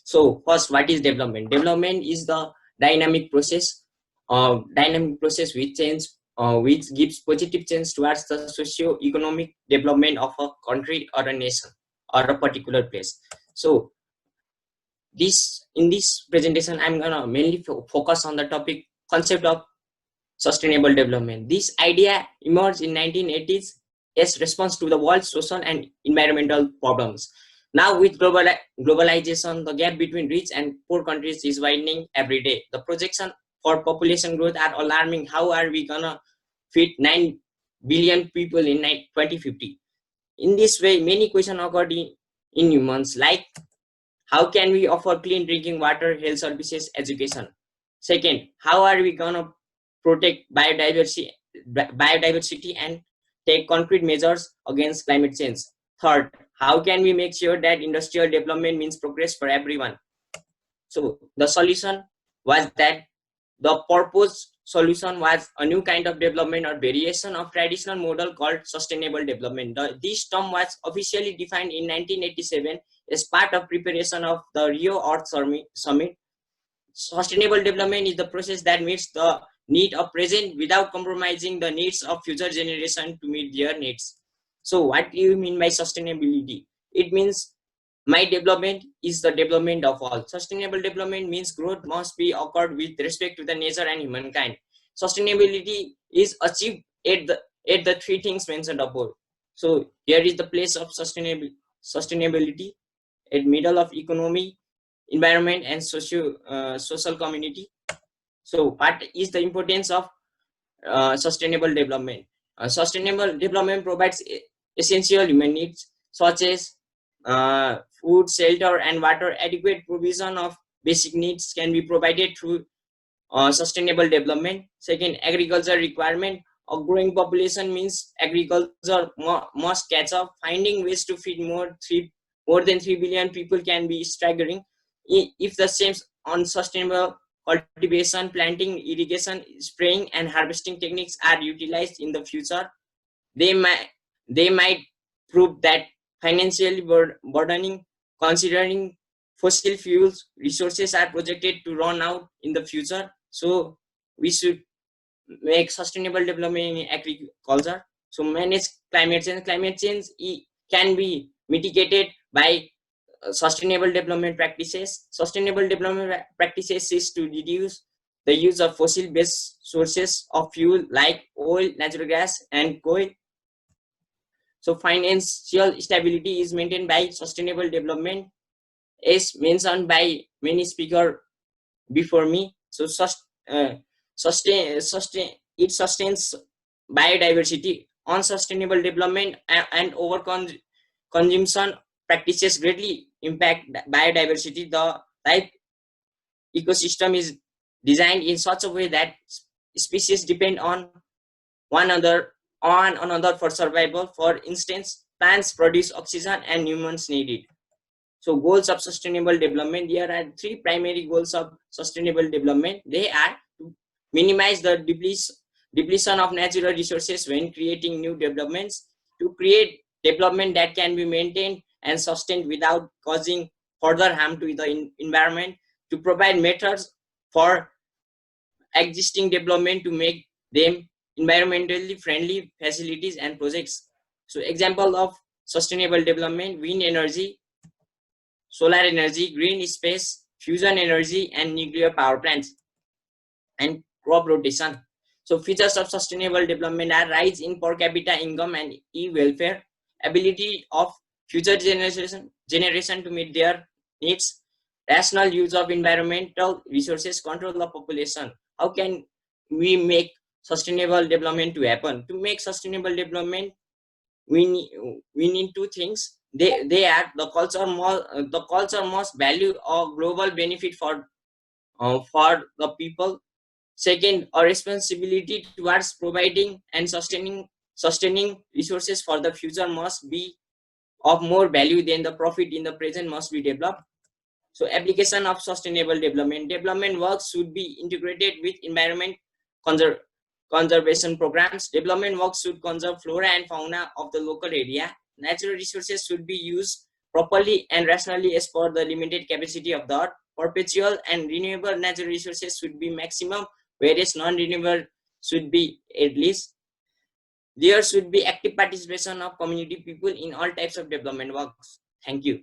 So first, what is development? Development is the dynamic process, which gives positive change towards the socio-economic development of a country or a nation or a particular place. So in this presentation, I'm gonna mainly focus on the topic concept of sustainable development. This idea emerged in 1980s as response to the world's social and environmental problems. Now with globalization, the gap between rich and poor countries is widening every day. The projection for population growth are alarming. How are we gonna fit 9 billion people in 2050? In this way, many questions occurred in humans, like how can we offer clean drinking water, health services, education? Second, how are we gonna protect biodiversity and take concrete measures against climate change? Third, how can we make sure that industrial development means progress for everyone? So the solution was that the proposed solution was a new kind of development or variation of traditional model called sustainable development. This term was officially defined in 1987 as part of preparation of the Rio Earth Summit. Sustainable development is the process that meets the need of present without compromising the needs of future generation to meet their needs. So what do you mean by sustainability? It means my development is the development of all. Sustainable development means growth must be occurred with respect to the nature and humankind. Sustainability is achieved at the three things mentioned above. So here is the place of sustainability at middle of economy, environment, and social community. So what is the importance of sustainable development? Sustainable development provides essential human needs such as food, shelter, and water. Adequate provision of basic needs can be provided through sustainable development. Second, agriculture requirement. A growing population means agriculture must catch up. Finding ways to feed more than 3 billion people can be staggering. If the same unsustainable cultivation, planting, irrigation, spraying, and harvesting techniques are utilized in the future, they might prove that financially burdening, considering fossil fuels resources are projected to run out in the future. So we should make sustainable development in agriculture. So manage climate change. Climate change can be mitigated by sustainable development practices. Sustainable development practices is to reduce the use of fossil-based sources of fuel like oil, natural gas, and coal. So financial stability is maintained by sustainable development, as mentioned by many speakers before me. So it sustains biodiversity. Unsustainable development and over consumption practices greatly impact biodiversity. The life ecosystem is designed in such a way that species depend on one another for survival. For instance, plants produce oxygen and humans need it. So goals of sustainable development, there are three primary goals of sustainable development. They are to minimize the depletion of natural resources when creating new developments, to create development that can be maintained and sustained without causing further harm to the environment, to provide methods for existing development to make them environmentally friendly facilities and projects. So example of sustainable development: wind energy, solar energy, green space, fusion energy, and nuclear power plants, and crop rotation. So features of sustainable development are rise in per capita income and e-welfare, ability of future generation to meet their needs, rational use of environmental resources, control of population. How can we make sustainable development to happen? To make sustainable development, we need two things. They are the culture must value a global benefit for the people. Second, a responsibility towards providing and sustaining resources for the future must be of more value than the profit in the present must be developed. So application of sustainable development works should be integrated with environment conservation programs. Development works should conserve flora and fauna of the local area. Natural resources should be used properly and rationally as per the limited capacity of the earth. Perpetual and renewable natural resources should be maximum, whereas non-renewable should be at least. There should be active participation of community people in all types of development works. Thank you.